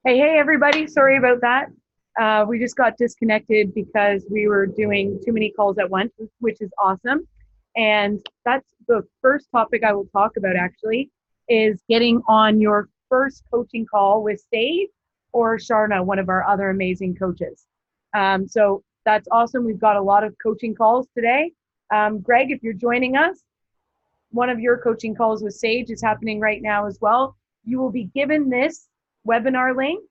Hey, everybody. Sorry about that. We just got disconnected because we were doing too many calls at once, which is awesome. And that's the first topic I will talk about actually is getting on your first coaching call with Sage or Sharna, one of our other amazing coaches. So that's awesome. We've got a lot of coaching calls today. Greg, if you're joining us, one of your coaching calls with Sage is happening right now as well. You will be given this webinar link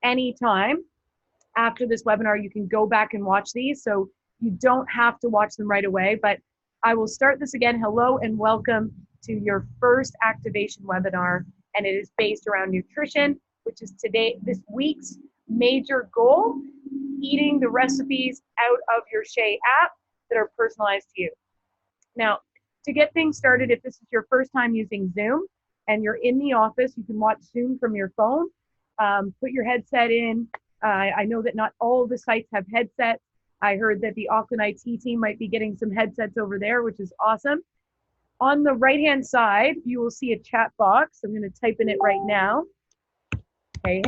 anytime. After this webinar, you can go back and watch these. So you don't have to watch them right away, but I will start this again. Hello and welcome to your first activation webinar. And it is based around nutrition, which is this week's major goal, eating the recipes out of your Shea app that are personalized to you. Now, to get things started, if this is your first time using Zoom and you're in the office, you can watch Zoom from your phone. Put your headset in. I know that not all the sites have headsets. I heard that the Auckland IT team might be getting some headsets over there, which is awesome. On the right-hand side, you will see a chat box. I'm going to type in it right now. Hey.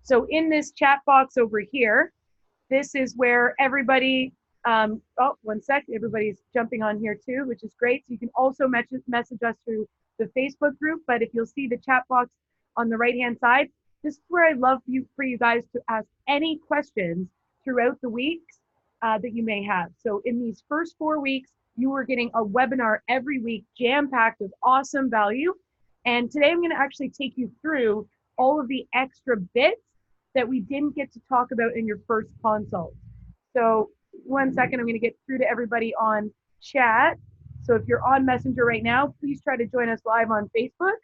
So in this chat box over here, this is where everybody, oh, one sec, everybody's jumping on here too, which is great. So you can also message us through the Facebook group, but if you'll see the chat box on the right-hand side, this is where I'd love for you guys to ask any questions throughout the weeks that you may have. So in these first 4 weeks, you are getting a webinar every week, jam-packed with awesome value. And today I'm gonna actually take you through all of the extra bits that we didn't get to talk about in your first consult. So one second, I'm going to get through to everybody on chat. So if you're on Messenger right now, please try to join us live on Facebook.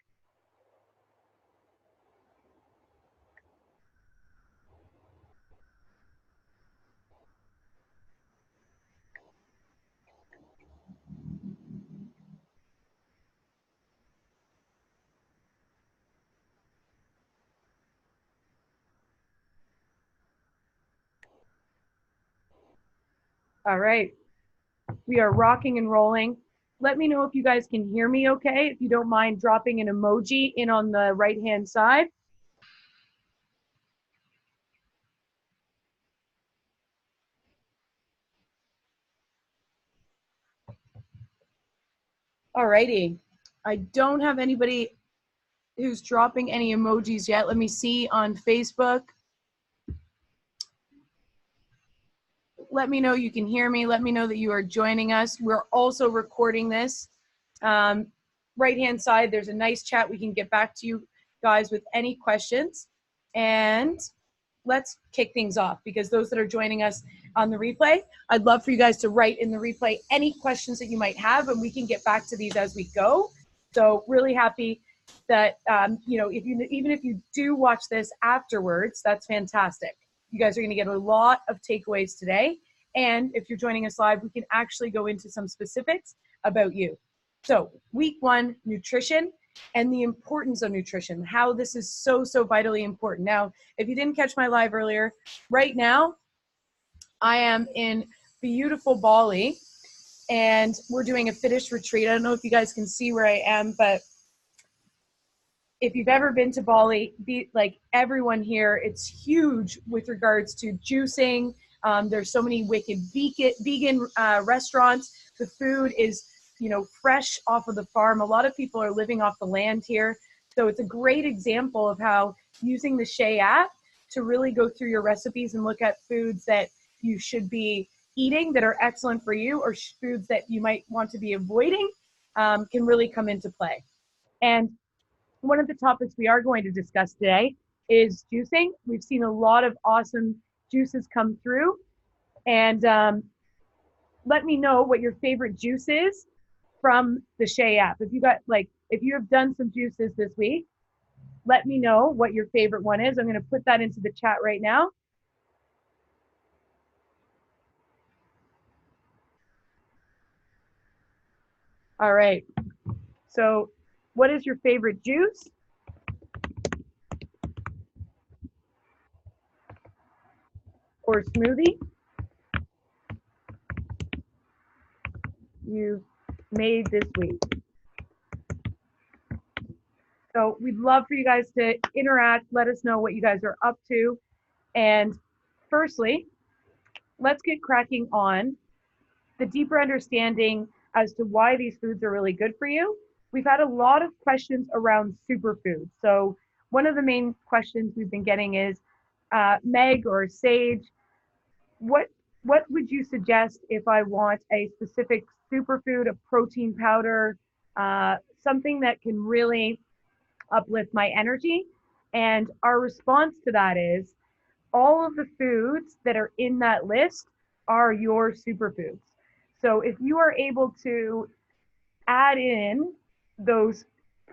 All right, we are rocking and rolling. Let me know if you guys can hear me okay. If you don't mind dropping an emoji in on the right-hand side. All righty. I don't have anybody who's dropping any emojis yet. Let me see on Facebook. Let me know you can hear me. Let me know that you are joining us. We're also recording this. Right-hand side, there's a nice chat. We can get back to you guys with any questions. And let's kick things off, because those that are joining us on the replay, I'd love for you guys to write in the replay any questions that you might have, and we can get back to these as we go. So really happy that, even if you do watch this afterwards, that's fantastic. You guys are going to get a lot of takeaways today. And if you're joining us live, we can actually go into some specifics about you. So week 1, nutrition and the importance of nutrition, how this is so vitally important. Now, if you didn't catch my live earlier, right now, I am in beautiful Bali and we're doing a fitness retreat. I don't know if you guys can see where I am, but if you've ever been to Bali, like everyone here, it's huge with regards to juicing. There's so many wicked vegan restaurants. The food is, fresh off of the farm. A lot of people are living off the land here. So it's a great example of how using the Shea app to really go through your recipes and look at foods that you should be eating that are excellent for you, or foods that you might want to be avoiding, can really come into play. And one of the topics we are going to discuss today is juicing. We've seen a lot of awesome juices come through. And let me know what your favorite juice is from the Shea app. If you have done some juices this week, let me know what your favorite one is. I'm going to put that into the chat right now. All right. So what is your favorite juice? Or smoothie you made this week? So we'd love for you guys to interact. Let us know what you guys are up to. And firstly, let's get cracking on the deeper understanding as to why these foods are really good for you. We've had a lot of questions around superfoods. So one of the main questions we've been getting is, Meg or Sage, what what would you suggest if I want a specific superfood, a protein powder, something that can really uplift my energy? And our response to that is all of the foods that are in that list are your superfoods. So if you are able to add in those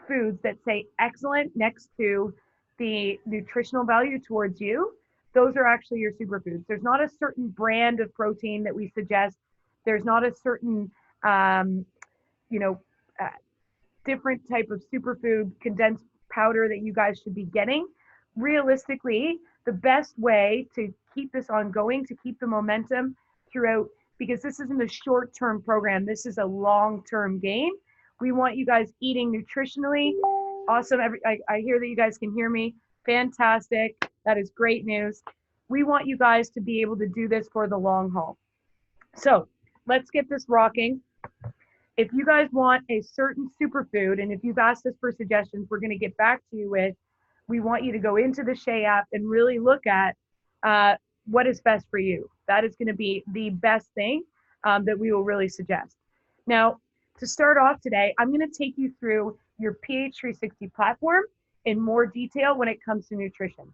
foods that say excellent next to the nutritional value towards you, those are actually your superfoods. There's not a certain brand of protein that we suggest. There's not a certain, um, you know, uh, different type of superfood condensed powder that you guys should be getting. Realistically, the best way to keep this ongoing, to keep the momentum throughout, because this isn't a short term program, this is a long term game. We want you guys eating nutritionally. Awesome. I hear that you guys can hear me. Fantastic. That is great news. We want you guys to be able to do this for the long haul. So let's get this rocking. If you guys want a certain superfood, and if you've asked us for suggestions, we're going to get back to you with, we want you to go into the Shea app and really look at what is best for you. That is going to be the best thing that we will really suggest. Now, to start off today, I'm going to take you through your PH360 platform in more detail when it comes to nutrition.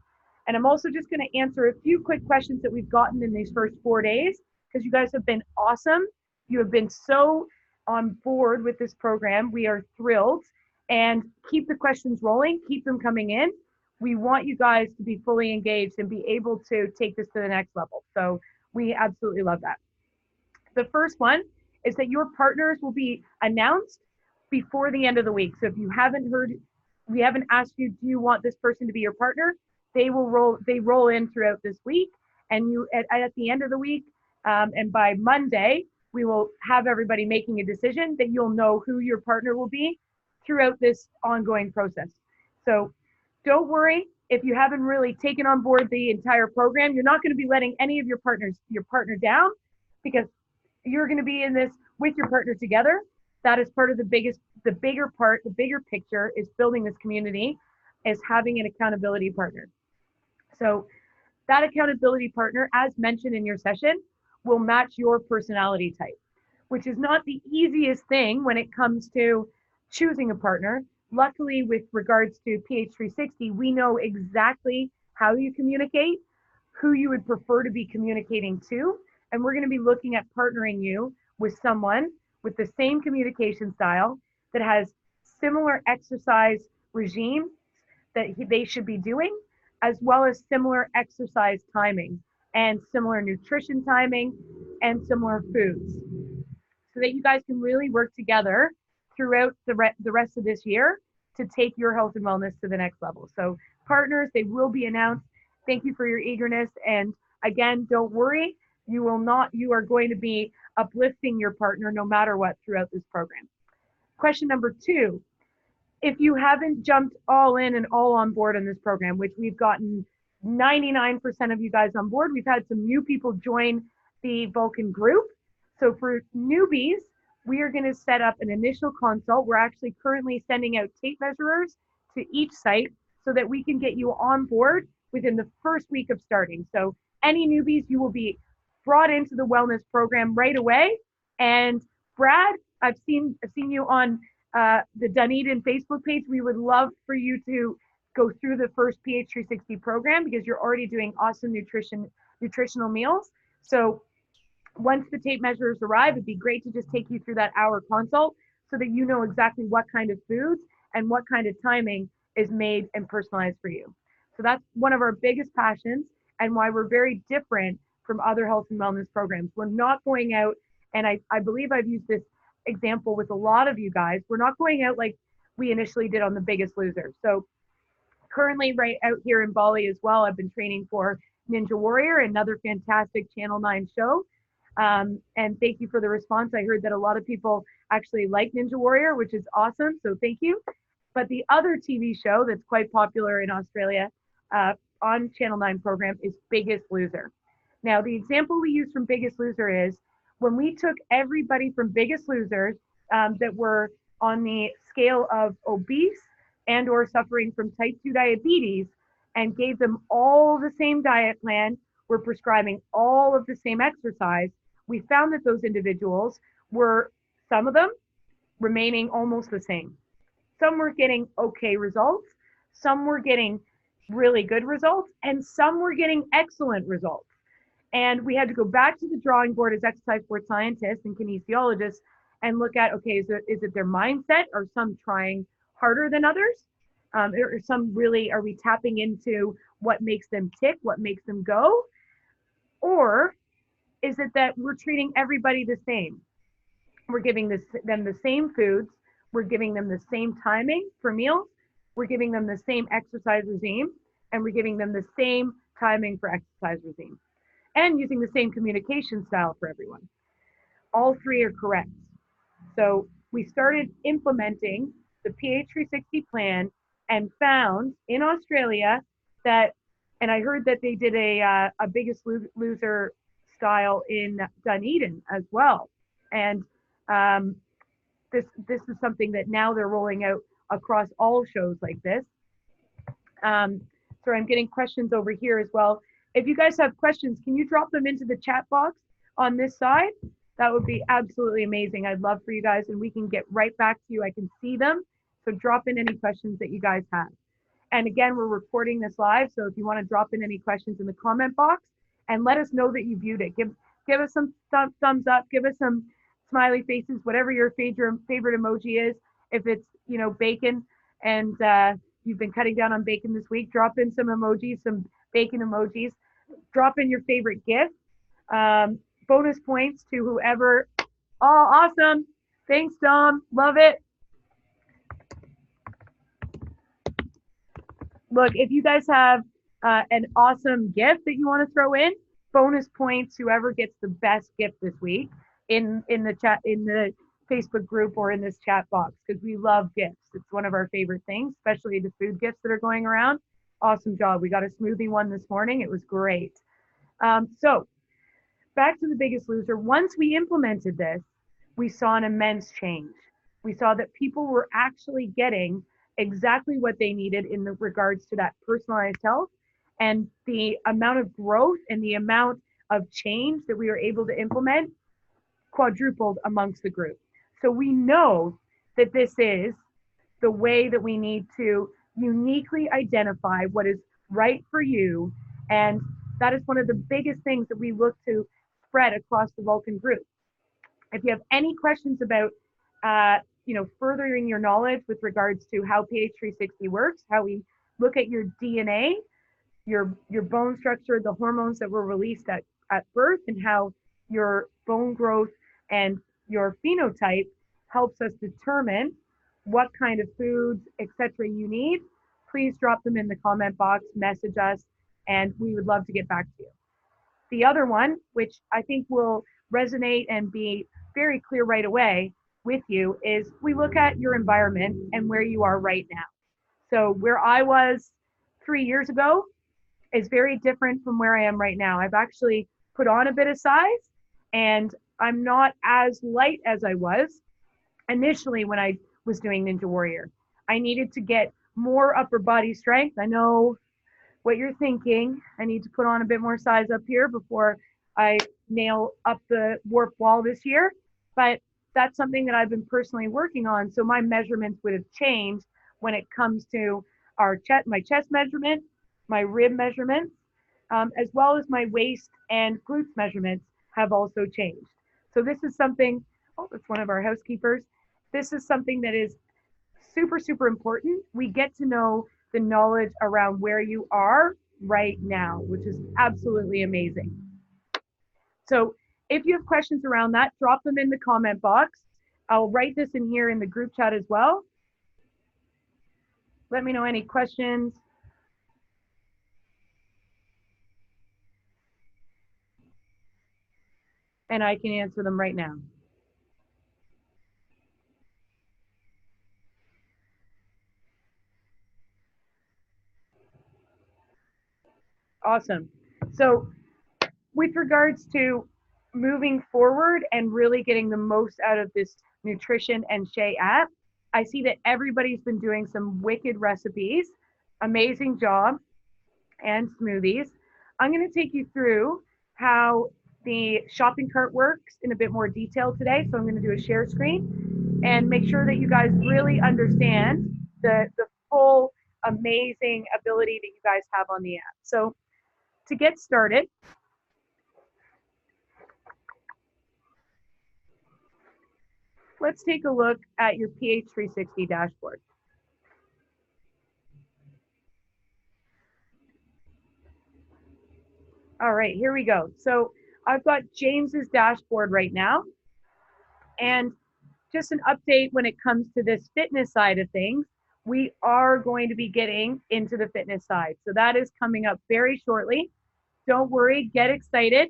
And I'm also just going to answer a few quick questions that we've gotten in these first 4 days, because you guys have been awesome. You have been so on board with this program. We are thrilled, and keep the questions rolling, keep them coming in. We want you guys to be fully engaged and be able to take this to the next level. So we absolutely love that. The first one is that your partners will be announced before the end of the week. So if you haven't heard, we haven't asked you, do you want this person to be your partner? They roll in throughout this week, and you at the end of the week, and by Monday, we will have everybody making a decision that you'll know who your partner will be throughout this ongoing process. So don't worry if you haven't really taken on board the entire program. You're not going to be letting any of your partner down, because you're going to be in this with your partner together. That is part of the bigger picture is building this community, is having an accountability partner. So that accountability partner, as mentioned in your session, will match your personality type, which is not the easiest thing when it comes to choosing a partner. Luckily, with regards to PH360, we know exactly how you communicate, who you would prefer to be communicating to, and we're going to be looking at partnering you with someone with the same communication style, that has similar exercise regime that they should be doing, as well as similar exercise timing and similar nutrition timing and similar foods, so that you guys can really work together throughout the rest of this year to take your health and wellness to the next level. So partners, they will be announced. Thank you for your eagerness. And again, don't worry, you are going to be uplifting your partner no matter what throughout this program. Question number 2, if you haven't jumped all in and all on board in this program, which we've gotten 99% of you guys on board, we've had some new people join the Vulcan group. So for newbies, we are going to set up an initial consult. We're actually currently sending out tape measurers to each site so that we can get you on board within the first week of starting. So any newbies, you will be brought into the wellness program right away. And Brad, I've seen you on the Dunedin Facebook page. We would love for you to go through the first PH360 program, because you're already doing awesome nutritional meals. So once the tape measures arrive, it'd be great to just take you through that hour consult so that you know exactly what kind of foods and what kind of timing is made and personalized for you. So that's one of our biggest passions, and why we're very different from other health and wellness programs. We're not going out, and I believe I've used this example with a lot of you guys, we're not going out like we initially did on The Biggest Loser. So currently right out here in Bali as well, I've been training for Ninja Warrior, another fantastic Channel 9 show. And thank you for the response. I heard that a lot of people actually like Ninja Warrior, which is awesome. So thank you. But the other TV show that's quite popular in Australia on Channel 9 program is Biggest Loser. Now, the example we use from Biggest Loser is when we took everybody from Biggest Loser that were on the scale of obese and or suffering from type 2 diabetes and gave them all the same diet plan, we're prescribing all of the same exercise, we found that those individuals were, some of them, remaining almost the same. Some were getting okay results, some were getting really good results, and some were getting excellent results. And we had to go back to the drawing board as exercise sports scientists and kinesiologists and look at, okay, is it their mindset? Are some trying harder than others? Or some really, are we tapping into what makes them tick, what makes them go? Or is it that we're treating everybody the same? We're giving them the same foods. We're giving them the same timing for meals. We're giving them the same exercise regime. And we're giving them the same timing for exercise regime. And using the same communication style for everyone. All three are correct. So we started implementing the PH360 plan and found in Australia that, and I heard that they did a Biggest Loser style in Dunedin as well. And this is something that now they're rolling out across all shows like this. Sorry, I'm getting questions over here as well. If you guys have questions, can you drop them into the chat box on this side? That would be absolutely amazing. I'd love for you guys, and we can get right back to you. I can see them. So drop in any questions that you guys have. And again, we're recording this live. So if you want to drop in any questions in the comment box and let us know that you viewed it. Give us some thumbs up, give us some smiley faces, whatever your favorite emoji is. If it's, you know, bacon and you've been cutting down on bacon this week, drop in some emojis, some bacon emojis. Drop in your favorite gift. Bonus points to whoever. Oh, awesome. Thanks, Dom. Love it. Look, if you guys have an awesome gift that you want to throw in, bonus points, whoever gets the best gift this week in the chat, in the Facebook group or in this chat box, because we love gifts. It's one of our favorite things, especially the food gifts that are going around. Awesome job. We got a smoothie one this morning. It was great. So back to the Biggest Loser. Once we implemented this, we saw an immense change. We saw that people were actually getting exactly what they needed in the regards to that personalized health, and the amount of growth and the amount of change that we were able to implement quadrupled amongst the group. So we know that this is the way that we need to uniquely identify what is right for you. And that is one of the biggest things that we look to spread across the Vulcan group. If you have any questions about, furthering your knowledge with regards to how PH360 works, how we look at your DNA, your bone structure, the hormones that were released at birth, and how your bone growth and your phenotype helps us determine what kind of foods, etc. you need, please drop them in the comment box, message us, and we would love to get back to you. The other one, which I think will resonate and be very clear right away with you, is we look at your environment and where you are right now. So where I was 3 years ago is very different from where I am right now. I've actually put on a bit of size, and I'm not as light as I was initially when I was doing Ninja Warrior. I needed to get more upper body strength. I know what you're thinking. I need to put on a bit more size up here before I nail up the warp wall this year. But that's something that I've been personally working on. So my measurements would have changed when it comes to my chest measurement, my rib measurements, as well as my waist and glutes measurements have also changed. So this is something, oh, that's one of our housekeepers. This is something that is super, super important. We get to know the knowledge around where you are right now, which is absolutely amazing. So if you have questions around that, drop them in the comment box. I'll write this in here in the group chat as well. Let me know any questions. And I can answer them right now. Awesome. So with regards to moving forward and really getting the most out of this Nutrition and Shay app, I see that everybody's been doing some wicked recipes. Amazing job. And smoothies. I'm going to take you through how the shopping cart works in a bit more detail today. So I'm going to do a share screen and make sure that you guys really understand the full amazing ability that you guys have on the app. So to get started, let's take a look at your PH360 dashboard. All right, here we go. So I've got James's dashboard right now. And just an update when it comes to this fitness side of things, we are going to be getting into the fitness side. So that is coming up very shortly. Don't worry, get excited.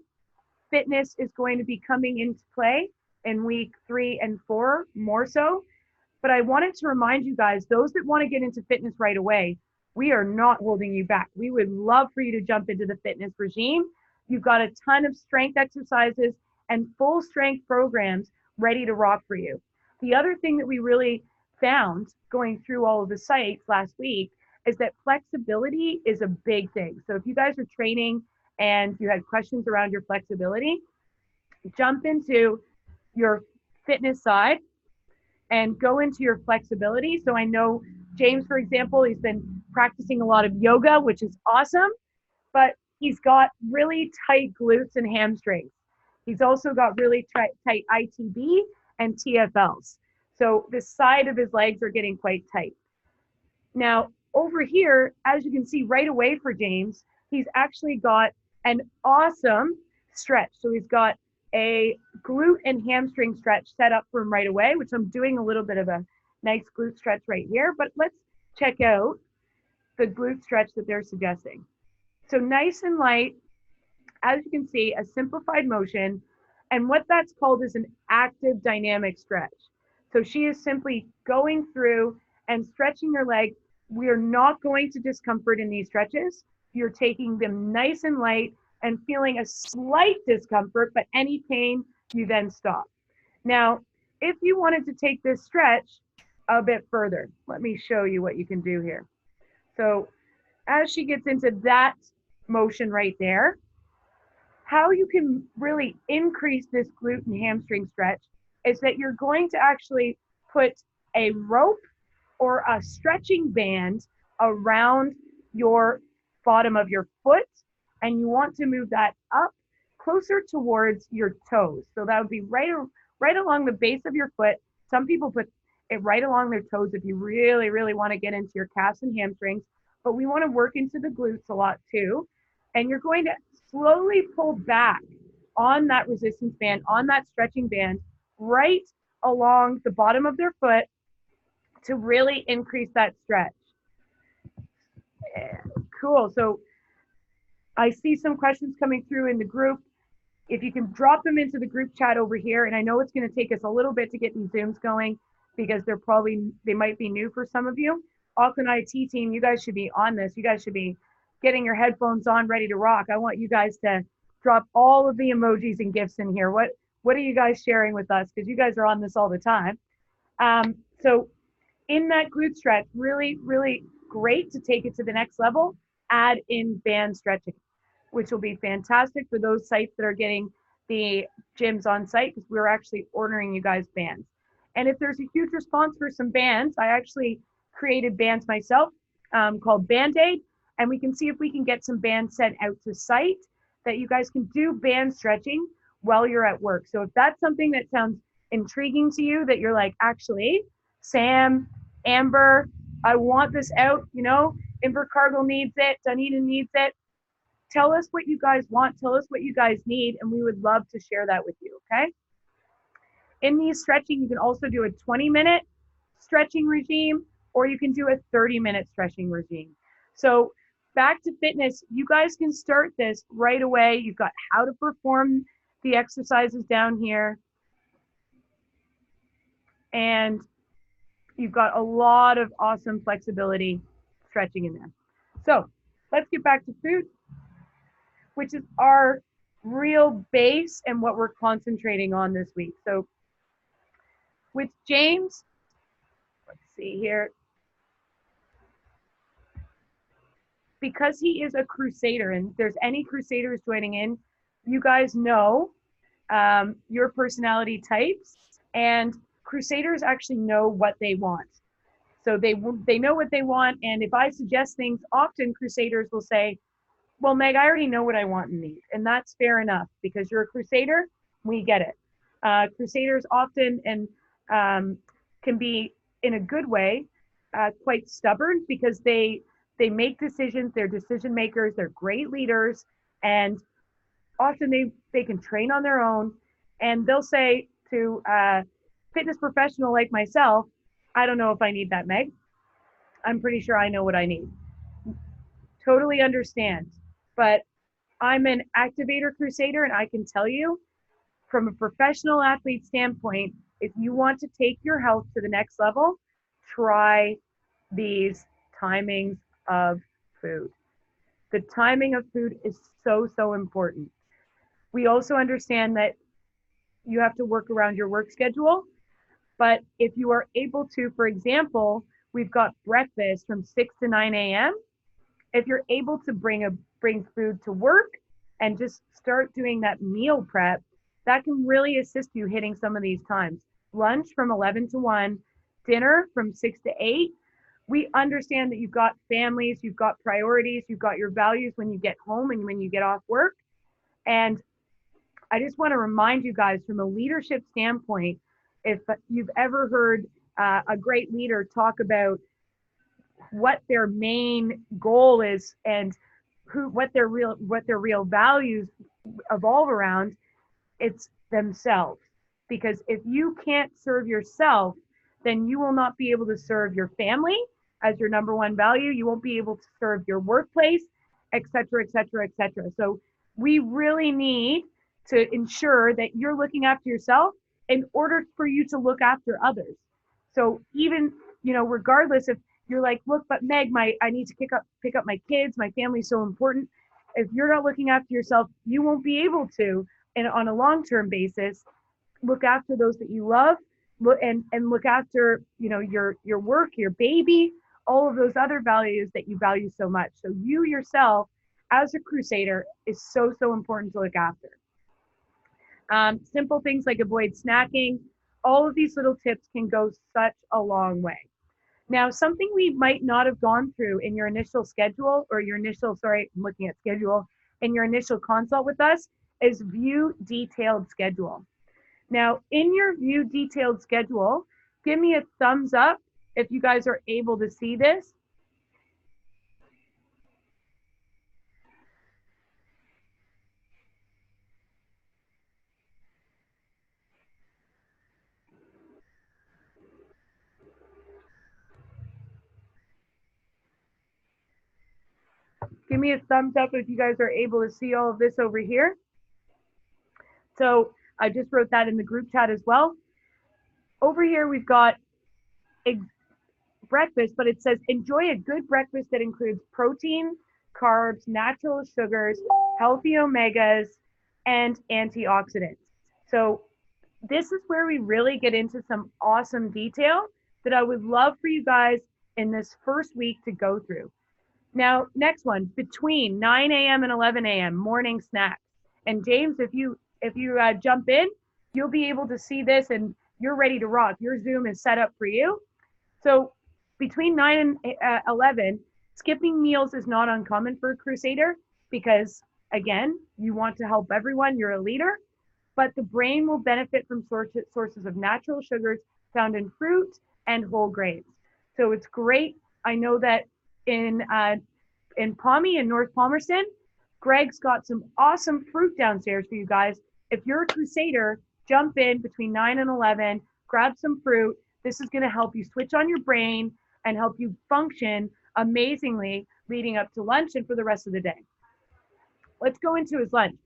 Fitness is going to be coming into play in week 3 and 4 more so. But I wanted to remind you guys, those that want to get into fitness right away, we are not holding you back. We would love for you to jump into the fitness regime. You've got a ton of strength exercises and full strength programs ready to rock for you. The other thing that we really found going through all of the sites last week is that flexibility is a big thing. So if you guys are training and you had questions around your flexibility, jump into your fitness side and go into your flexibility. So I know James, for example, he's been practicing a lot of yoga, which is awesome, but he's got really tight glutes and hamstrings. He's also got really tight ITB and TFLs. So the side of his legs are getting quite tight. Now, over here, as you can see right away for James, he's actually got an awesome stretch. So he's got a glute and hamstring stretch set up for him right away, which I'm doing a little bit of a nice glute stretch right here. But let's check out the glute stretch that they're suggesting. So nice and light, as you can see, a simplified motion. And what that's called is an active dynamic stretch. So she is simply going through and stretching your leg. We are not going to discomfort in these stretches. You're taking them nice and light and feeling a slight discomfort, but any pain, you then stop. Now, if you wanted to take this stretch a bit further, let me show you what you can do here. So as she gets into that motion right there, how you can really increase this glute and hamstring stretch is that you're going to actually put a rope or a stretching band around your bottom of your foot, and you want to move that up closer towards your toes. So that would be right along the base of your foot. Some people put it right along their toes if you really, really want to get into your calves and hamstrings, but we want to work into the glutes a lot too. And you're going to slowly pull back on that resistance band, on that stretching band, right along the bottom of their foot to really increase that stretch. Yeah, cool. So I see some questions coming through in the group. If you can drop them into the group chat over here, and I know it's going to take us a little bit to get these Zooms going because they might be new for some of you. Auckland IT team, you guys should be on this. You guys should be getting your headphones on, ready to rock. I want you guys to drop all of the emojis and gifs in here. What are you guys sharing with us? Because you guys are on this all the time. So in that glute stretch, really, really great to take it to the next level. Add in band stretching, which will be fantastic for those sites that are getting the gyms on site, because we're actually ordering you guys bands. And if there's a huge response for some bands, I actually created bands myself called Band-Aid, and we can see if we can get some bands sent out to site that you guys can do band stretching while you're at work. So if that's something that sounds intriguing to you, that you're like, actually, Sam, Amber, I want this out, Invercargill needs it, Dunedin needs it. Tell us what you guys want, tell us what you guys need, and we would love to share that with you, okay? In these stretching, you can also do a 20-minute stretching regime, or you can do a 30-minute stretching regime. So back to fitness, you guys can start this right away. You've got how to perform the exercises down here. And you've got a lot of awesome flexibility stretching in there. So let's get back to food. which is our real base and what we're concentrating on this week. So with James, let's see here. Because he is a crusader, and if there's any crusaders joining in, you guys know your personality types, and crusaders actually know what they want. So they know what they want, and if I suggest things, often crusaders will say, well, Meg, I already know what I want and need. And that's fair enough because you're a crusader. We get it. Crusaders often can be, in a good way, quite stubborn because they make decisions. They're decision makers. They're great leaders. And often they can train on their own. And they'll say to a fitness professional like myself, I don't know if I need that, Meg. I'm pretty sure I know what I need. Totally understand. But I'm an activator crusader, and I can tell you from a professional athlete standpoint, if you want to take your health to the next level, try these timings of food. The timing of food is so, so important. We also understand that you have to work around your work schedule, but if you are able to, for example, we've got breakfast from 6 to 9 a.m. If you're able to bring food to work and just start doing that meal prep, that can really assist you hitting some of these times. Lunch from 11 to 1, dinner from 6 to 8. We understand that you've got families, you've got priorities, you've got your values when you get home and when you get off work. And I just want to remind you guys from a leadership standpoint, if you've ever heard a great leader talk about what their main goal is and what their real values evolve around, it's themselves. Because if you can't serve yourself, then you will not be able to serve your family as your number one value. You won't be able to serve your workplace, et cetera, et cetera, et cetera. So we really need to ensure that you're looking after yourself in order for you to look after others. So even, regardless if you're like, look, but Meg, I need to pick up my kids, my family's so important. If you're not looking after yourself, you won't be able to, and on a long-term basis, look after those that you love, and look after, your work, your baby, all of those other values that you value so much. So you yourself, as a crusader, is so, so important to look after. Simple things like avoid snacking. All of these little tips can go such a long way. Now, something we might not have gone through in your initial schedule or I'm looking at schedule, in your initial consult with us is view detailed schedule. Now, in your view detailed schedule, give me a thumbs up if you guys are able to see this. Give me a thumbs up if you guys are able to see all of this over here. So I just wrote that in the group chat as well. Over here, we've got breakfast, but it says enjoy a good breakfast that includes protein, carbs, natural sugars, healthy omegas, and antioxidants. So this is where we really get into some awesome detail that I would love for you guys in this first week to go through. Now, next one, between 9 a.m. and 11 a.m., morning snacks. And James, if you jump in, you'll be able to see this and you're ready to rock. Your Zoom is set up for you. So between 9 and 11, skipping meals is not uncommon for a crusader because, again, you want to help everyone. You're a leader. But the brain will benefit from sources of natural sugars found in fruit and whole grains. So it's great. I know that in Palmy in North Palmerston, Greg's got some awesome fruit downstairs for you guys. If you're a crusader, jump in between 9 and 11, grab some fruit. This is going to help you switch on your brain and help you function amazingly leading up to lunch and for the rest of the day. Let's go into his lunch.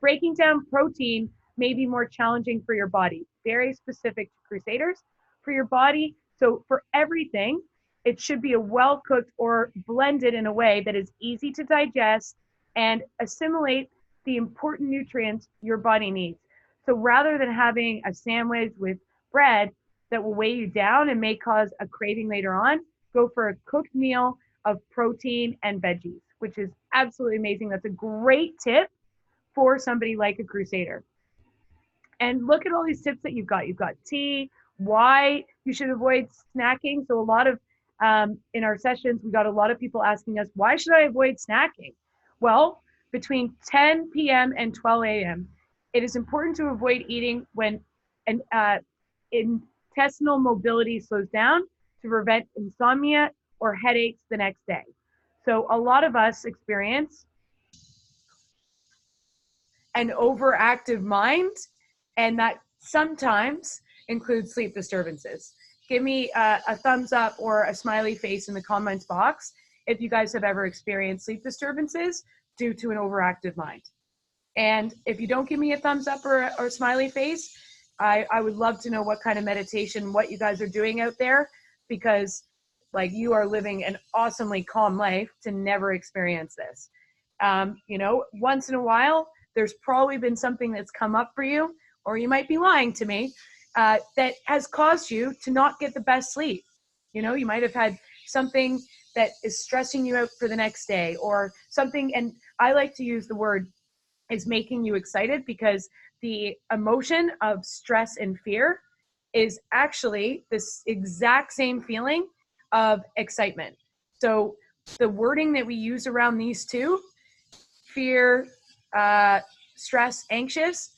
Breaking down protein may be more challenging for your body. Very specific to crusaders. For your body, so for everything, it should be a well-cooked or blended in a way that is easy to digest and assimilate the important nutrients your body needs. So rather than having a sandwich with bread that will weigh you down and may cause a craving later on, go for a cooked meal of protein and veggies, which is absolutely amazing. That's a great tip for somebody like a crusader. And look at all these tips that you've got. You've got tea, why you should avoid snacking. So a lot of in our sessions, we got a lot of people asking us, why should I avoid snacking? Well, between 10 p.m. and 12 a.m., it is important to avoid eating when an intestinal mobility slows down to prevent insomnia or headaches the next day. So a lot of us experience an overactive mind, and that sometimes includes sleep disturbances. Give me a thumbs up or a smiley face in the comments box if you guys have ever experienced sleep disturbances due to an overactive mind. And if you don't give me a thumbs up or a smiley face, I would love to know what kind of meditation, what you guys are doing out there, because like you are living an awesomely calm life to never experience this. You know, once in a while, there's probably been something that's come up for you, or you might be lying to me, that has caused you to not get the best sleep. You know, you might have had something that is stressing you out for the next day, or something, and I like to use the word is making you excited, because the emotion of stress and fear is actually this exact same feeling of excitement. So the wording that we use around these two, fear, stress, anxious,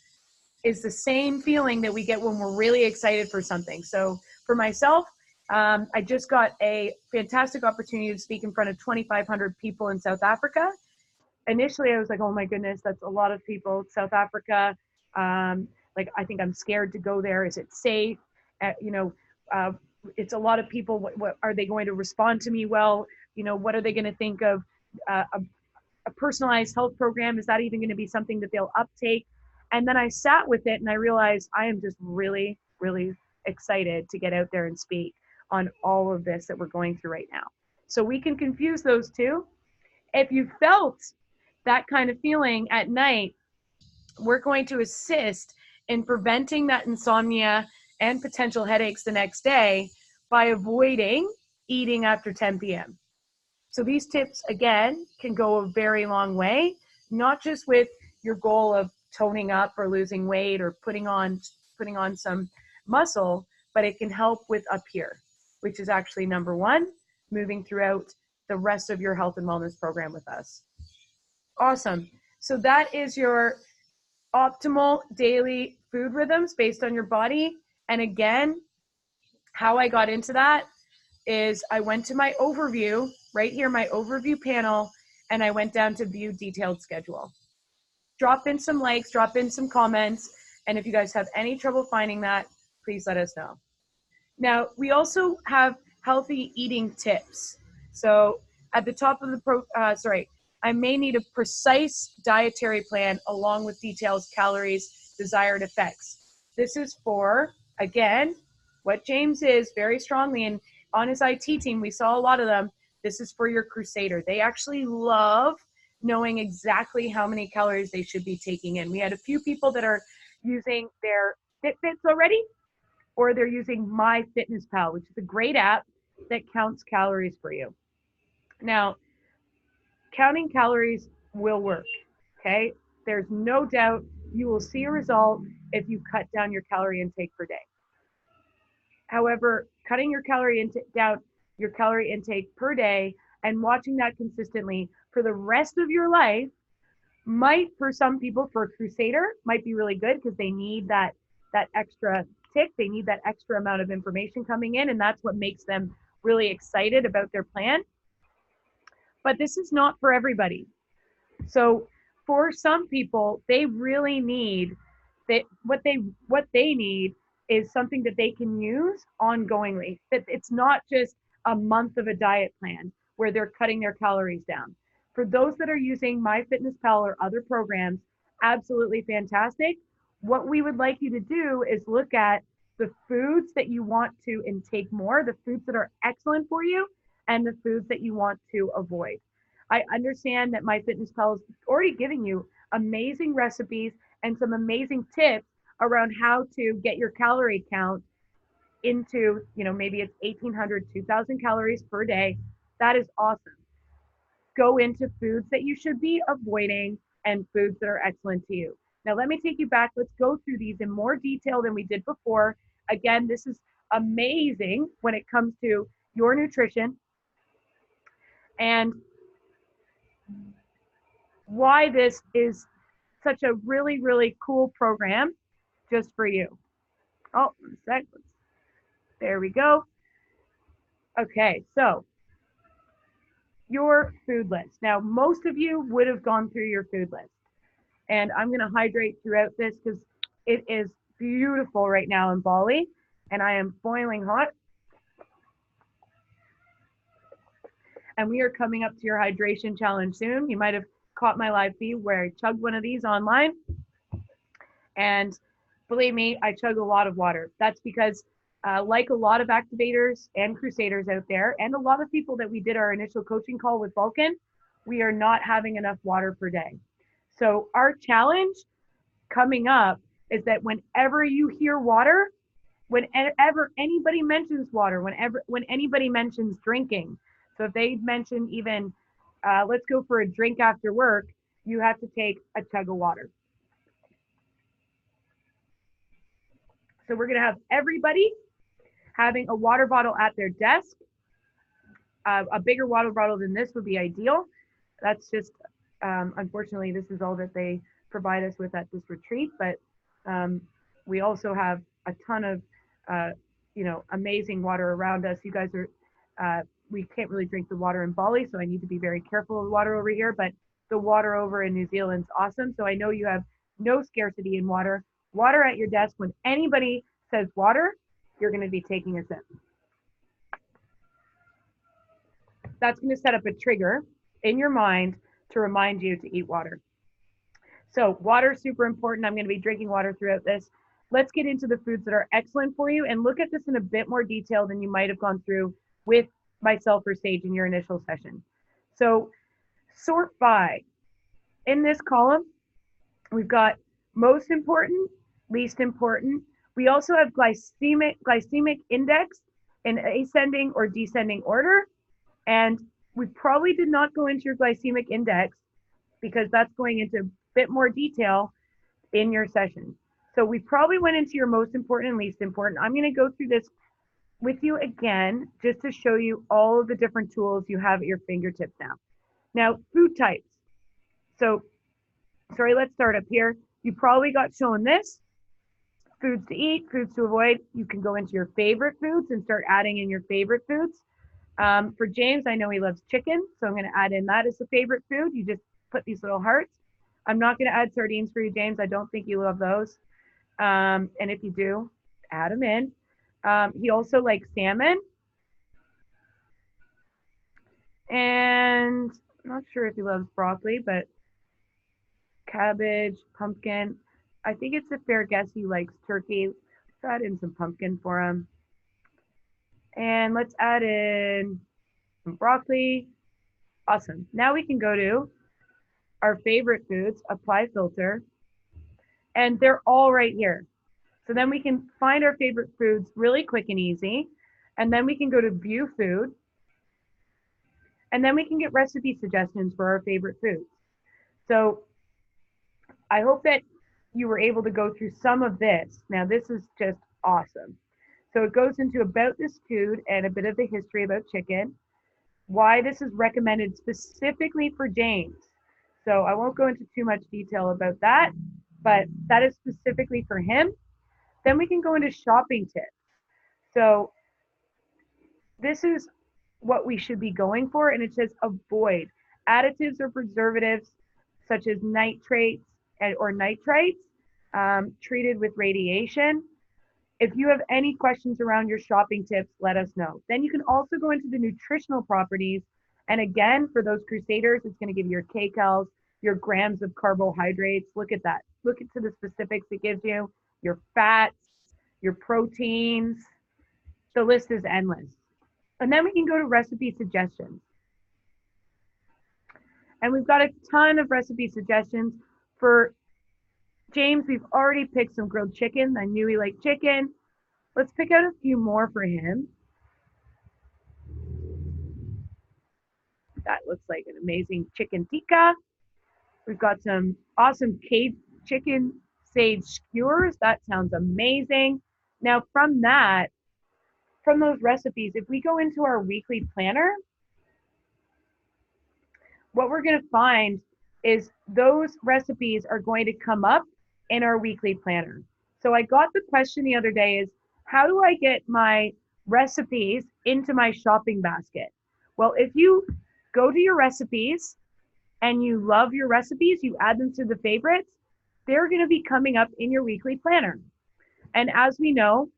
is the same feeling that we get when we're really excited for something. So for myself, I just got a fantastic opportunity to speak in front of 2,500 people in South Africa. Initially, I was like, oh my goodness, that's a lot of people. South Africa, like, I think I'm scared to go there. Is it safe? It's a lot of people. What are they going to respond to me well? You know, what are they going to think of a personalized health program? Is that even going to be something that they'll uptake? And then I sat with it and I realized I am just really, really excited to get out there and speak on all of this that we're going through right now. So we can confuse those two. If you felt that kind of feeling at night, we're going to assist in preventing that insomnia and potential headaches the next day by avoiding eating after 10 p.m. So these tips, again, can go a very long way, not just with your goal of toning up or losing weight or putting on some muscle, but it can help with up here, which is actually number one, moving throughout the rest of your health and wellness program with us. Awesome. So that is your optimal daily food rhythms based on your body. And again, how I got into that is I went to my overview, right here, my overview panel, and I went down to view detailed schedule. Drop in some likes, drop in some comments, and if you guys have any trouble finding that, please let us know. Now, we also have healthy eating tips. So at the top of the I may need a precise dietary plan along with details, calories, desired effects. This is for, again, what James is very strongly, and on his IT team, we saw a lot of them. This is for your crusader. They actually love knowing exactly how many calories they should be taking in. We had a few people that are using their Fitbits already, or they're using MyFitnessPal, which is a great app that counts calories for you. Now, counting calories will work, okay? There's no doubt you will see a result if you cut down your calorie intake per day. However, cutting your calorie intake per day and watching that consistently for the rest of your life might, for some people, for a crusader, might be really good because they need that extra tick. They need that extra amount of information coming in, and that's what makes them really excited about their plan. But this is not for everybody. So for some people, they really need that. What they need is something that they can use ongoingly. That it's not just a month of a diet plan where they're cutting their calories down. For those that are using MyFitnessPal or other programs, absolutely fantastic. What we would like you to do is look at the foods that you want to intake more, the foods that are excellent for you, and the foods that you want to avoid. I understand that MyFitnessPal is already giving you amazing recipes and some amazing tips around how to get your calorie count into, maybe it's 1,800, 2,000 calories per day. That is awesome. Go into foods that you should be avoiding and foods that are excellent to you. Now, let me take you back. Let's go through these in more detail than we did before. Again, this is amazing when it comes to your nutrition and why this is such a really, really cool program just for you. Oh, 1 sec. There we go. Okay, so your food list. Now, most of you would have gone through your food list. And I'm going to hydrate throughout this because it is beautiful right now in Bali. And I am boiling hot. And we are coming up to your hydration challenge soon. You might have caught my live feed where I chugged one of these online. And believe me, I chug a lot of water. That's because like a lot of activators and crusaders out there, and a lot of people that we did our initial coaching call with Vulcan, we are not having enough water per day. So our challenge coming up is that whenever you hear water, whenever anybody mentions water, when anybody mentions drinking, so if they mention even, let's go for a drink after work, you have to take a chug of water. So we're going to have everybody having a water bottle at their desk. A bigger water bottle than this would be ideal. That's just, unfortunately, this is all that they provide us with at this retreat. But we also have a ton of, amazing water around us. You guys are, we can't really drink the water in Bali, so I need to be very careful of the water over here. But the water over in New Zealand's awesome. So I know you have no scarcity in water. Water at your desk. When anybody says water, you're going to be taking a sip. That's going to set up a trigger in your mind to remind you to eat water. So water is super important. I'm going to be drinking water throughout this. Let's get into the foods that are excellent for you and look at this in a bit more detail than you might have gone through with myself or Sage in your initial session. So sort by. In this column, we've got most important, least important. We also have glycemic index in ascending or descending order. And we probably did not go into your glycemic index because that's going into a bit more detail in your session. So we probably went into your most important and least important. I'm going to go through this with you again, just to show you all of the different tools you have at your fingertips now. Now, food types. So, sorry, let's start up here. You probably got shown this. Foods to eat, foods to avoid. You can go into your favorite foods and start adding in your favorite foods. For James, I know he loves chicken, so I'm going to add in that as a favorite food. You just put these little hearts. I'm not going to add sardines for you, James. I don't think you love those. And if you do, add them in. He also likes salmon. And I'm not sure if he loves broccoli, but cabbage, pumpkin. I think it's a fair guess he likes turkey. Let's add in some pumpkin for him. And let's add in some broccoli. Awesome. Now we can go to our favorite foods, apply filter, and they're all right here. So then we can find our favorite foods really quick and easy. And then we can go to view food. And then we can get recipe suggestions for our favorite foods. So I hope that you were able to go through some of this. Now this is just awesome. So it goes into about this food and a bit of the history about chicken, why this is recommended specifically for James. So I won't go into too much detail about that, but that is specifically for him. Then we can go into shopping tips. So this is what we should be going for, and it says avoid additives or preservatives such as nitrates or nitrites treated with radiation. If you have any questions around your shopping tips, let us know. Then you can also go into the nutritional properties. And again, for those crusaders, it's going to give you your kcals, your grams of carbohydrates. Look at that. Look into the specifics it gives you, your fats, your proteins. The list is endless. And then we can go to recipe suggestions. And we've got a ton of recipe suggestions For James, we've already picked some grilled chicken. I knew he liked chicken. Let's pick out a few more for him. That looks like an amazing chicken tikka. We've got some awesome caged chicken sage skewers. That sounds amazing. Now from those recipes, if we go into our weekly planner, what we're going to find is those recipes are going to come up in our weekly planner. So I got the question the other day is, how do I get my recipes into my shopping basket? Well, if you go to your recipes and you love your recipes, you add them to the favorites, they're going to be coming up in your weekly planner. And as we know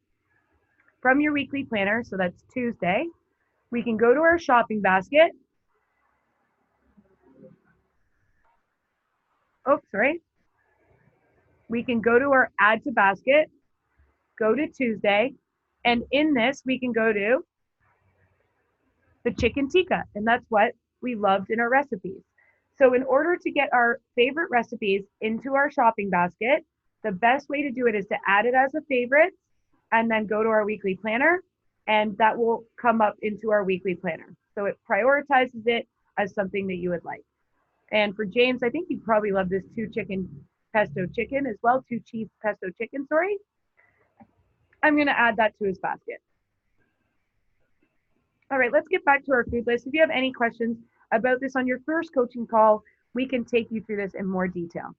from your weekly planner, so that's Tuesday, we can go to our shopping basket. Oh, sorry. We can go to our add to basket, go to Tuesday, and in this, we can go to the chicken tikka, and that's what we loved in our recipes. So in order to get our favorite recipes into our shopping basket, the best way to do it is to add it as a favorite and then go to our weekly planner, and that will come up into our weekly planner. So it prioritizes it as something that you would like. And for James, I think he'd probably love this 2 chicken pesto chicken as well, 2 cheese pesto chicken, sorry. I'm gonna add that to his basket. All right, let's get back to our food list. If you have any questions about this on your first coaching call, we can take you through this in more detail.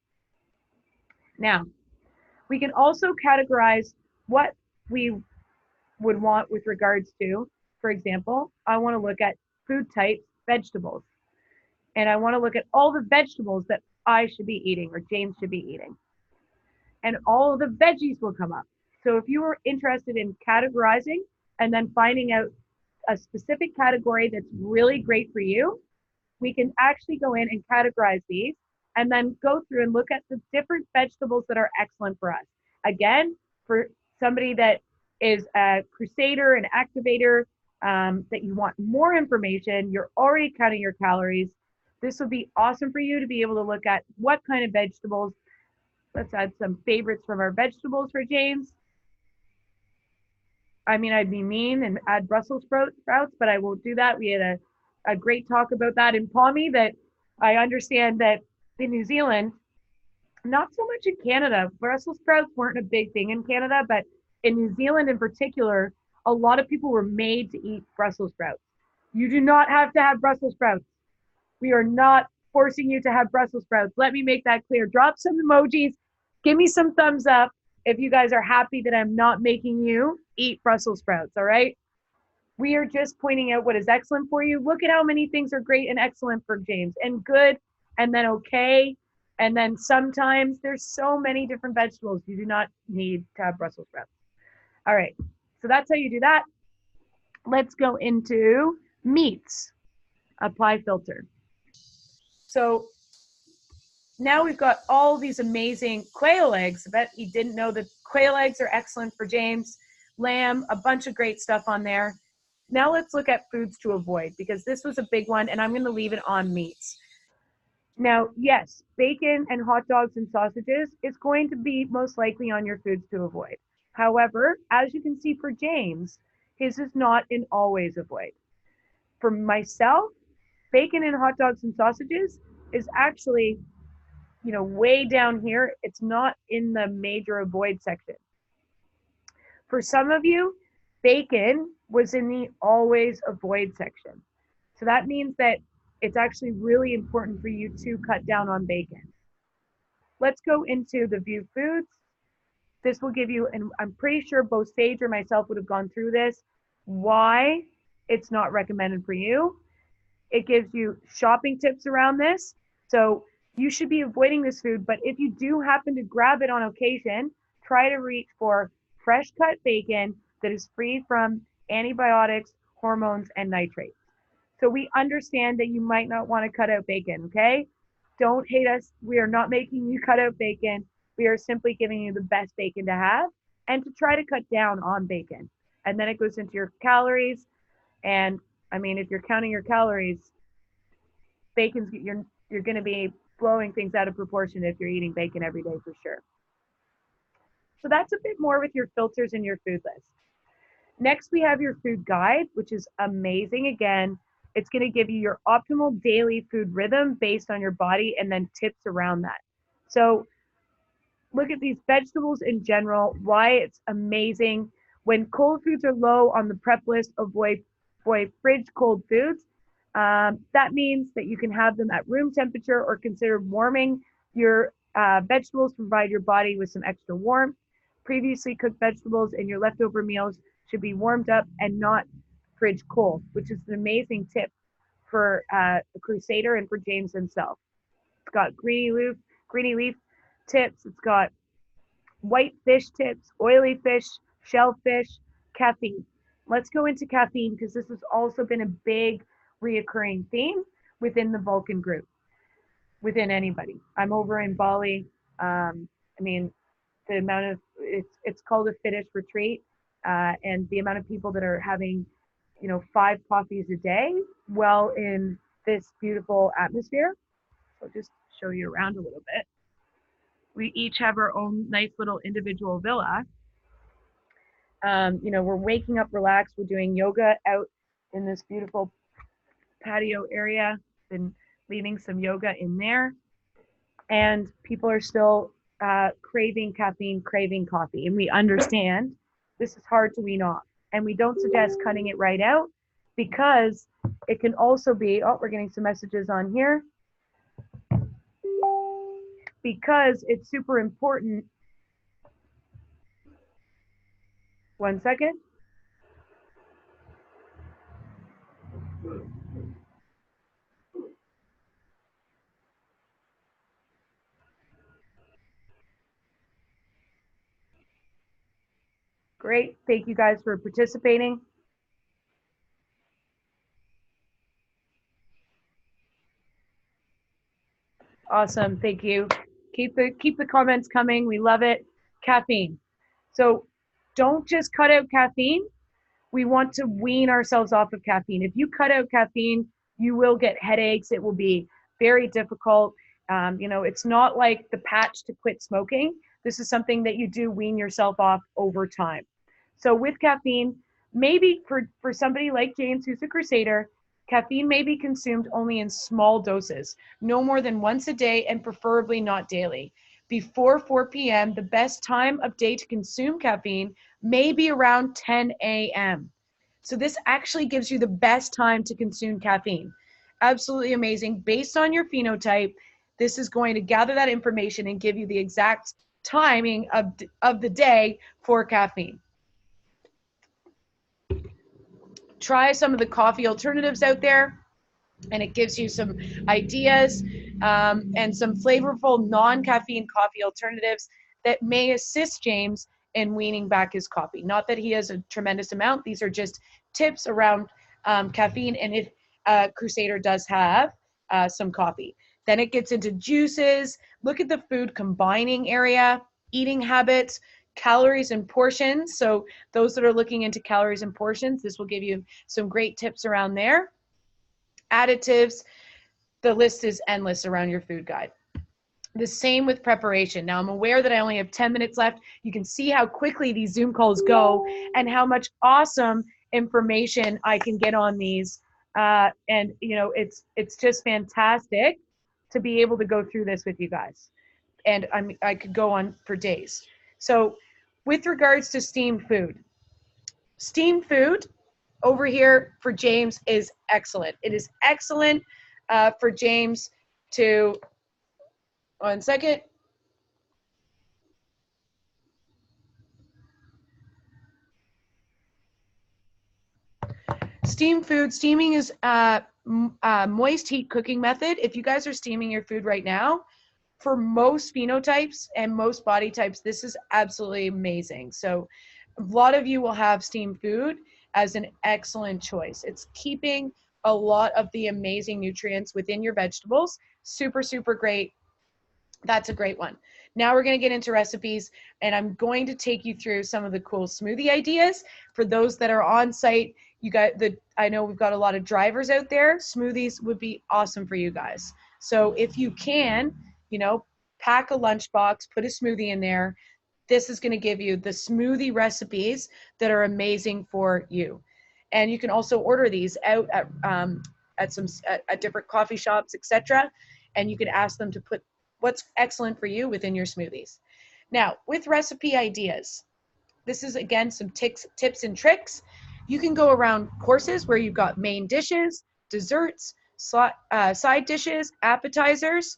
Now, we can also categorize what we would want with regards to, for example, I want to look at food types, vegetables, and I want to look at all the vegetables that I should be eating or James should be eating. And all of the veggies will come up. So if you were interested in categorizing and then finding out a specific category that's really great for you, we can actually go in and categorize these and then go through and look at the different vegetables that are excellent for us. Again, for somebody that is a crusader, an activator, that you want more information, you're already counting your calories, this would be awesome for you to be able to look at what kind of vegetables. Let's add some favorites from our vegetables for James. I mean, I'd be mean and add Brussels sprouts, but I won't do that. We had a great talk about that in Palmy, that I understand that in New Zealand, not so much in Canada, Brussels sprouts weren't a big thing in Canada, but in New Zealand in particular, a lot of people were made to eat Brussels sprouts. You do not have to have Brussels sprouts. We are not forcing you to have Brussels sprouts. Let me make that clear. Drop some emojis. Give me some thumbs up if you guys are happy that I'm not making you eat Brussels sprouts, all right? We are just pointing out what is excellent for you. Look at how many things are great and excellent for James, and good, and then okay, and then sometimes. There's so many different vegetables. You do not need to have Brussels sprouts. All right, so that's how you do that. Let's go into meats. Apply filter. So now we've got all these amazing quail eggs. I bet he didn't know that quail eggs are excellent for James. Lamb, a bunch of great stuff on there. Now let's look at foods to avoid, because this was a big one, and I'm going to leave it on meats. Now, yes, bacon and hot dogs and sausages is going to be most likely on your foods to avoid. However, as you can see for James, his is not an always avoid. For myself, bacon and hot dogs and sausages is actually, way down here. It's not in the major avoid section. For some of you, bacon was in the always avoid section. So that means that it's actually really important for you to cut down on bacon. Let's go into the view foods. This will give you, and I'm pretty sure both Sage or myself would have gone through this, why it's not recommended for you. It gives you shopping tips around this. So you should be avoiding this food, but if you do happen to grab it on occasion, try to reach for fresh cut bacon that is free from antibiotics, hormones, and nitrates. So we understand that you might not want to cut out bacon, okay? Don't hate us. We are not making you cut out bacon. We are simply giving you the best bacon to have and to try to cut down on bacon. And then it goes into your calories. And I mean, if you're counting your calories, bacon's, you're going to be blowing things out of proportion if you're eating bacon every day for sure. So that's a bit more with your filters and your food list. Next, we have your food guide, which is amazing. Again, it's going to give you your optimal daily food rhythm based on your body and then tips around that. So look at these vegetables in general, why it's amazing. When cold foods are low on the prep list, avoid fridge cold foods. That means that you can have them at room temperature or consider warming your vegetables to provide your body with some extra warmth. Previously cooked vegetables and your leftover meals should be warmed up and not fridge cold, which is an amazing tip for a Crusader and for James himself. It's got greeny leaf tips. It's got white fish tips, oily fish, shellfish, caffeine. Let's go into caffeine because this has also been a big reoccurring theme within the Vulcan group, within anybody. I'm over in Bali. I mean, the amount of it's called a fittish retreat, and the amount of people that are having, 5 coffees a day, well, in this beautiful atmosphere. So I'll just show you around a little bit. We each have our own nice little individual villa. We're waking up relaxed. We're doing yoga out in this beautiful patio area. Been leaving some yoga in there. And people are still craving caffeine, craving coffee. And we understand this is hard to wean off. And we don't suggest cutting it right out because it can also be, we're getting some messages on here. Because it's super important. One second. Great. Thank you guys for participating. Awesome. Thank you. Keep the comments coming. We love it. Caffeine. So don't just cut out caffeine. We want to wean ourselves off of caffeine. If you cut out caffeine, you will get headaches. It will be very difficult. It's not like the patch to quit smoking. This is something that you do wean yourself off over time. So with caffeine, maybe for somebody like James, who's a Crusader, caffeine may be consumed only in small doses, no more than once a day and preferably not daily. Before 4 p.m., the best time of day to consume caffeine may be around 10 a.m. So this actually gives you the best time to consume caffeine. Absolutely amazing. Based on your phenotype, this is going to gather that information and give you the exact timing of the day for caffeine. Try some of the coffee alternatives out there, and it gives you some ideas and some flavorful non-caffeine coffee alternatives that may assist James in weaning back his coffee. Not that he has a tremendous amount. These are just tips around caffeine, and if Crusader does have some coffee. Then it gets into juices. Look at the food combining area, eating habits, calories and portions. So those that are looking into calories and portions, this will give you some great tips around there. Additives, the list is endless around your food guide. The same with preparation. Now I'm aware that I only have 10 minutes left. You can see how quickly these Zoom calls go and how much awesome information I can get on these. And it's just fantastic to be able to go through this with you guys. And I could go on for days. So with regards to steamed food over here for James is excellent. It is excellent for James to, one second. Steamed food, steaming is moist heat cooking method. If you guys are steaming your food right now, for most phenotypes and most body types, this is absolutely amazing. So a lot of you will have steamed food as an excellent choice. It's keeping a lot of the amazing nutrients within your vegetables. Super, super great. That's a great one. Now we're going to get into recipes, and I'm going to take you through some of the cool smoothie ideas for those that are on site. I know we've got a lot of drivers out there. Smoothies would be awesome for you guys. So if you can, you know, pack a lunchbox, put a smoothie in there. This is going to give you the smoothie recipes that are amazing for you. And you can also order these out at different coffee shops, etc. And you can ask them to put what's excellent for you within your smoothies. Now, with recipe ideas, this is again some tips and tricks. You can go around courses where you've got main dishes, desserts, side dishes, appetizers.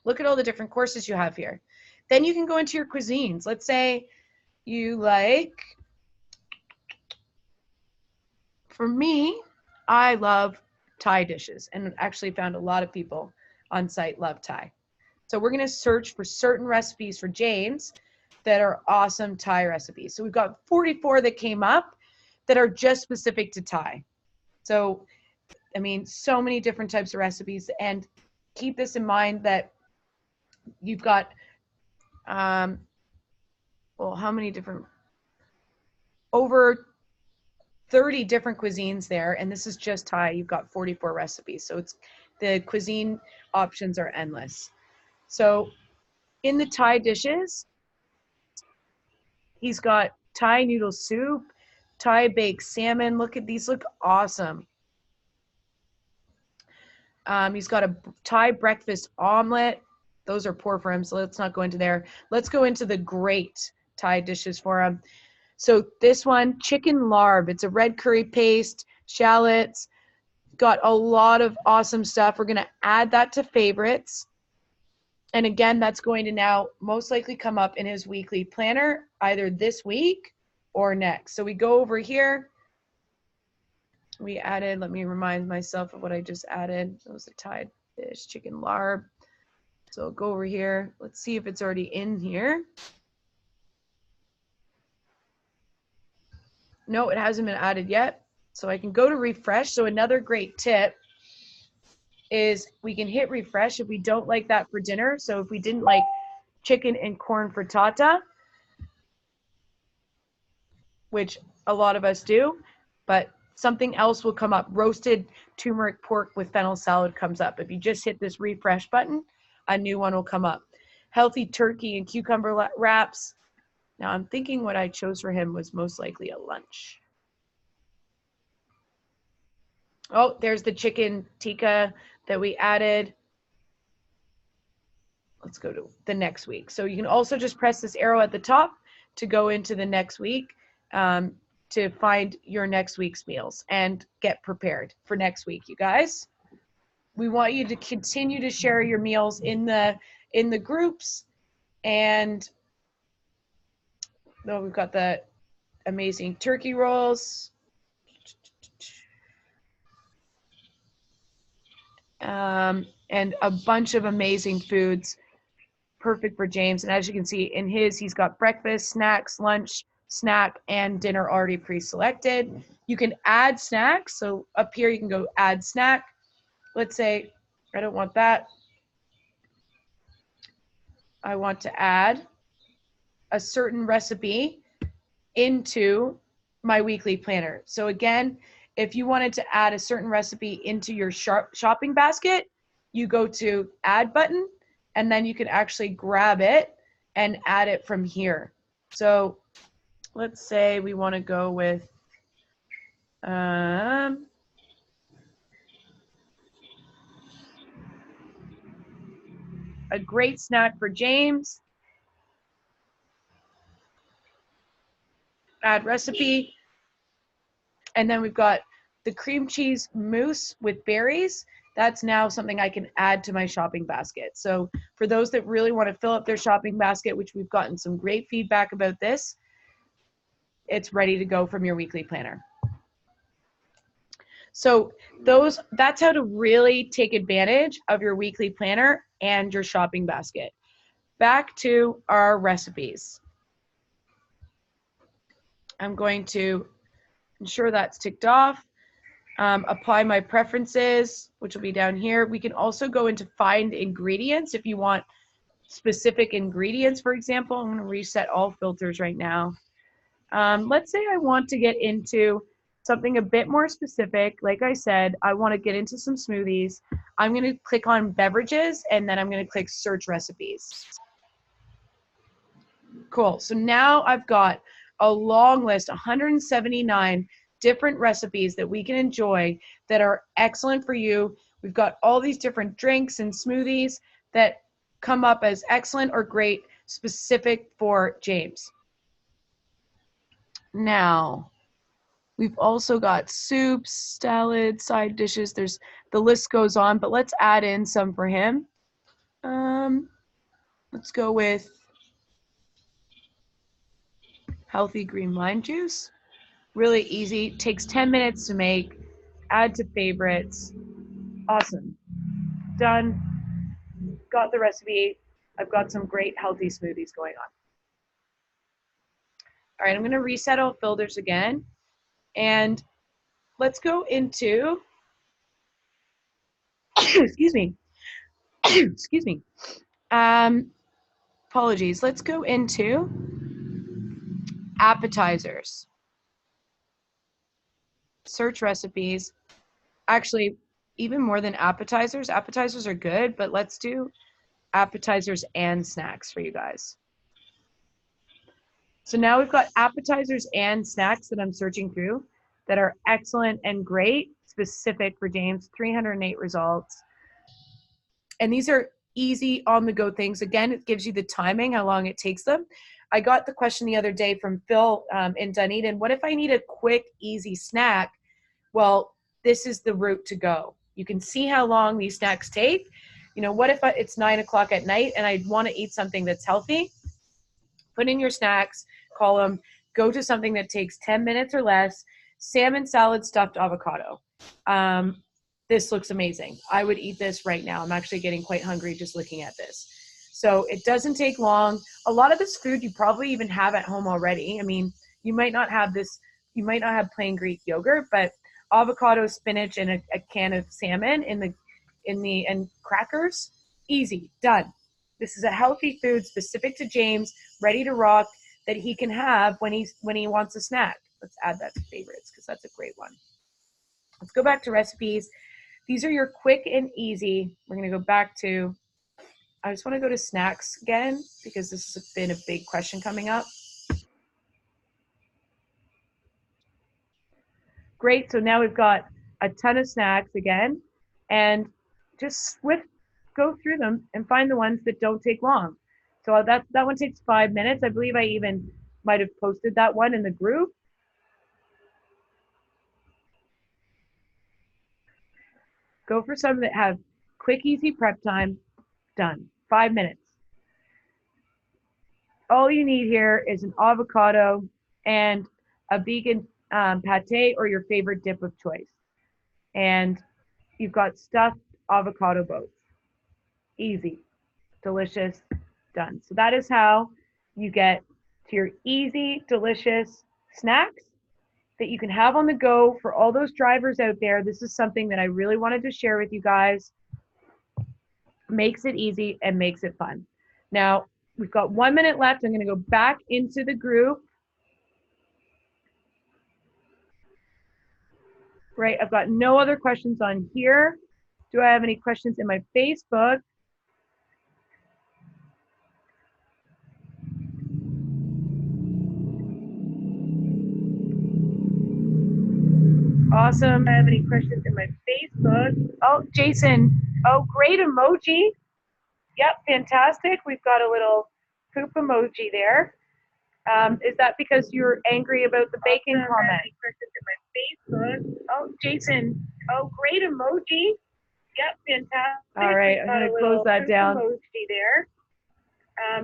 Look at all the different courses you have here. Then you can go into your cuisines. Let's say you like, for me, I love Thai dishes, and actually found a lot of people on site love Thai. So we're going to search for certain recipes for James that are awesome Thai recipes. So we've got 44 that came up that are just specific to Thai. So, I mean, so many different types of recipes, and keep this in mind that you've got, well, how many different, over 30 different cuisines there, and this is just Thai. You've got 44 recipes. So it's, the cuisine options are endless. So in the Thai dishes, he's got Thai noodle soup, Thai baked salmon. Look at these, look awesome. He's got a Thai breakfast omelet. Those are poor for him, so let's not go into there. Let's go into the great Thai dishes for him. So this one, chicken larb. It's a red curry paste, shallots. Got a lot of awesome stuff. We're going to add that to favorites. And again, that's going to now most likely come up in his weekly planner, either this week or next. So we go over here. We added, let me remind myself of what I just added. It was a Thai dish, chicken larb. So I'll go over here. Let's see if it's already in here. No, it hasn't been added yet. So I can go to refresh. So another great tip is we can hit refresh if we don't like that for dinner. So if we didn't like chicken and corn frittata, which a lot of us do, but something else will come up. Roasted turmeric pork with fennel salad comes up. If you just hit this refresh button, a new one will come up. Healthy turkey and cucumber wraps. Now I'm thinking what I chose for him was most likely a lunch. Oh, there's the chicken tikka that we added. Let's go to the next week. So you can also just press this arrow at the top to go into the next week to find your next week's meals and get prepared for next week, you guys. We want you to continue to share your meals in the groups. And we've got the amazing turkey rolls. And a bunch of amazing foods, perfect for James. And as you can see in his, he's got breakfast, snacks, lunch, snack, and dinner already pre-selected. You can add snacks. So up here you can go add snack. Let's say I don't want that. I want to add a certain recipe into my weekly planner. So again, if you wanted to add a certain recipe into your shopping basket, you go to add button, and then you can actually grab it and add it from here. So let's say we want to go with a great snack for James. Add recipe. And then we've got the cream cheese mousse with berries. That's now something I can add to my shopping basket. So for those that really want to fill up their shopping basket, which we've gotten some great feedback about this, it's ready to go from your weekly planner. So that's how to really take advantage of your weekly planner and your shopping basket. Back to our recipes. I'm going to ensure that's ticked off. Apply my preferences, which will be down here. We can also go into find ingredients if you want specific ingredients. For example, I'm going to reset all filters right now. Let's say I want to get into something a bit more specific. Like I said, I want to get into some smoothies. I'm going to click on beverages, and then I'm going to click search recipes. Cool. So now I've got a long list, 179 different recipes that we can enjoy that are excellent for you. We've got all these different drinks and smoothies that come up as excellent or great, specific for James. Now, we've also got soups, salads, side dishes. The list goes on, but let's add in some for him. Let's go with healthy green lime juice. Really easy, takes 10 minutes to make, add to favorites. Awesome. Done. Got the recipe. I've got some great healthy smoothies going on. All right, I'm going to reset all filters again. And let's go into, excuse me, excuse me. Apologies. Let's go into appetizers. Search recipes. Actually, even more than appetizers. Appetizers are good, but let's do appetizers and snacks for you guys. So now we've got appetizers and snacks that I'm searching through that are excellent and great, specific for James, 308 results. And these are easy on the go things. Again, it gives you the timing, how long it takes them. I got the question the other day from Phil in Dunedin, what if I need a quick, easy snack? Well, this is the route to go. You can see how long these snacks take. You know, what if it's 9 o'clock at night and I want to eat something that's healthy? Put in your snacks column, go to something that takes 10 minutes or less, salmon salad stuffed avocado. This looks amazing. I would eat this right now. I'm actually getting quite hungry just looking at this. So it doesn't take long. A lot of this food you probably even have at home already. I mean, you might not have this, you might not have plain Greek yogurt, but avocado, spinach, and a can of salmon and crackers, easy, done. This is a healthy food specific to James, ready to rock, that he can have when he wants a snack. Let's add that to favorites because that's a great one. Let's go back to recipes. These are your quick and easy. We're going to go back to, I just want to go to snacks again because this has been a big question coming up. Great. So now we've got a ton of snacks again, and just go through them and find the ones that don't take long. So that one takes 5 minutes. I believe I even might have posted that one in the group. Go for some that have quick, easy prep time. Done. 5 minutes. All you need here is an avocado and a vegan pate or your favorite dip of choice. And you've got stuffed avocado boats. Easy, delicious, done. So that is how you get to your easy, delicious snacks that you can have on the go for all those drivers out there. This is something that I really wanted to share with you guys. Makes it easy and makes it fun. Now, we've got 1 minute left. I'm going to go back into the group. Right, I've got no other questions on here. Do I have any questions in my Facebook? Awesome. I have any questions in my Facebook? Oh, Jason. Oh, great emoji. Yep, fantastic. We've got a little poop emoji there. Is that because you're angry about the bacon comment? Any questions in my Facebook? Oh, Jason. Oh, great emoji. Yep, fantastic. All right, I'm going to close that down. Emoji there.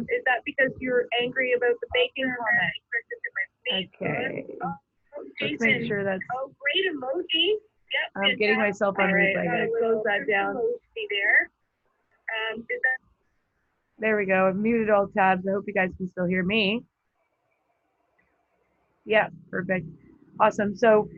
Is that because you're angry about the bacon comment? Okay. Oh, Jason. Let's make sure that's. Oh, great emoji. Yep. I'm getting myself on replay. I'm going to close that down. There. There we go. I've muted all tabs. I hope you guys can still hear me. Yeah, perfect. Awesome. So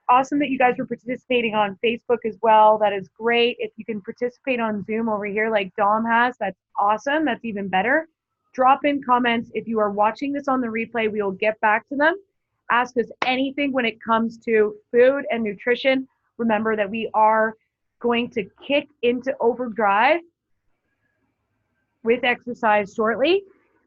awesome that you guys were participating on Facebook as well. That is great. If you can participate on Zoom over here like Dom has, that's awesome. That's even better. Drop in comments. If you are watching this on the replay, we will get back to them. Ask us anything when it comes to food and nutrition. Remember that we are going to kick into overdrive with exercise shortly,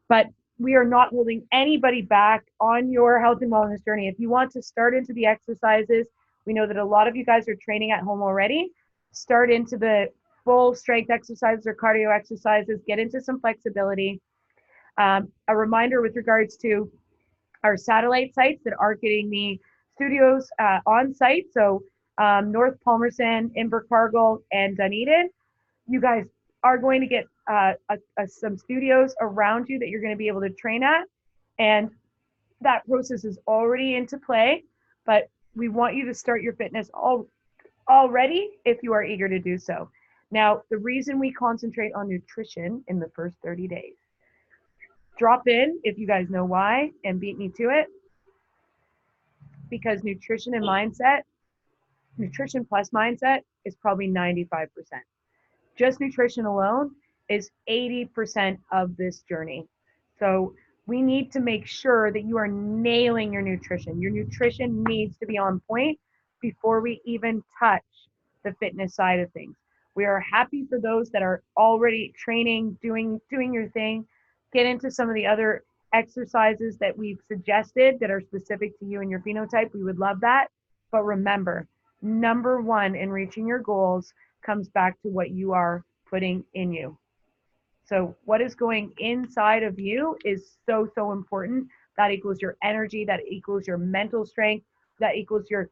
but we are not holding anybody back on your health and wellness journey. If you want to start into the exercises, we know that a lot of you guys are training at home already. Start into the full strength exercises or cardio exercises, get into some flexibility. A reminder with regards to our satellite sites that aren't getting the studios on site. So North Palmerston, Invercargill, and Dunedin, you guys are going to get some studios around you that you're going to be able to train at. And that process is already into play, but we want you to start your fitness already if you are eager to do so. Now, the reason we concentrate on nutrition in the first 30 days, drop in if you guys know why and beat me to it, because nutrition and mindset, nutrition plus mindset is probably 95%. Just nutrition alone is 80% of this journey. So we need to make sure that you are nailing your nutrition. Your nutrition needs to be on point before we even touch the fitness side of things. We are happy for those that are already training, doing your thing. Get into some of the other exercises that we've suggested that are specific to you and your phenotype. We would love that. But remember, number one in reaching your goals comes back to what you are putting in you. So what is going inside of you is so, so important. That equals your energy, that equals your mental strength, that equals your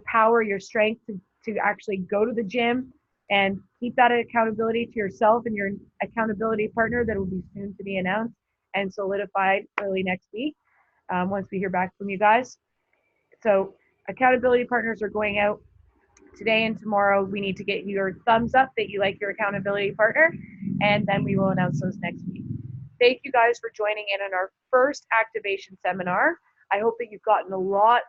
power, your strength to actually go to the gym and keep that accountability to yourself and your accountability partner that will be soon to be announced and solidified early next week once we hear back from you guys. So accountability partners are going out today and tomorrow. We need to get your thumbs up that you like your accountability partner, and then we will announce those next week. Thank you guys for joining in on our first activation seminar. I hope that you've gotten a lot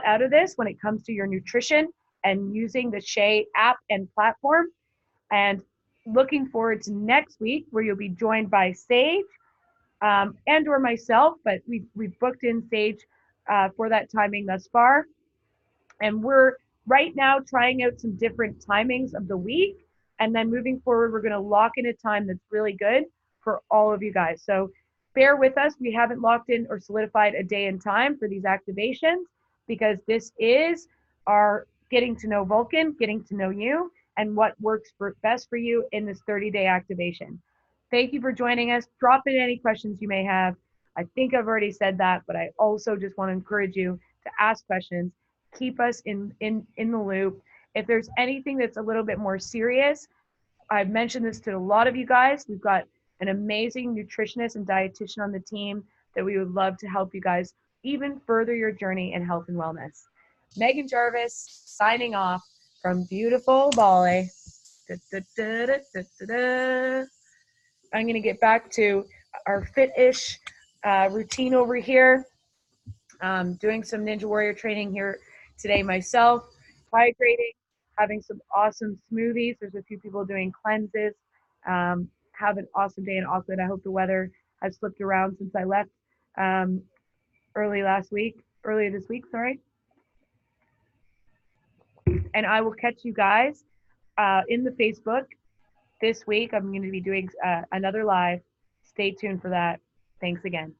out of this when it comes to your nutrition and using the Shea app and platform. And looking forward to next week where you'll be joined by Sage and or myself, but we've booked in Sage for that timing thus far. And we're right now trying out some different timings of the week. And then moving forward, we're going to lock in a time that's really good for all of you guys. So bear with us. We haven't locked in or solidified a day and time for these activations because this is our getting to know Vulcan, getting to know you, and what works best for you in this 30-day activation. Thank you for joining us. Drop in any questions you may have. I think I've already said that, but I also just want to encourage you to ask questions. Keep us in the loop. If there's anything that's a little bit more serious, I've mentioned this to a lot of you guys. We've got an amazing nutritionist and dietitian on the team that we would love to help you guys even further your journey in health and wellness. Meghan Jarvis signing off from beautiful Bali. I'm going to get back to our fit-ish routine over here. Doing some Ninja Warrior training here today myself, hydrating, having some awesome smoothies. There's a few people doing cleanses. Have an awesome day in Auckland. I hope the weather has flipped around since I left earlier this week, And I will catch you guys in the Facebook this week. I'm going to be doing another live. Stay tuned for that. Thanks again.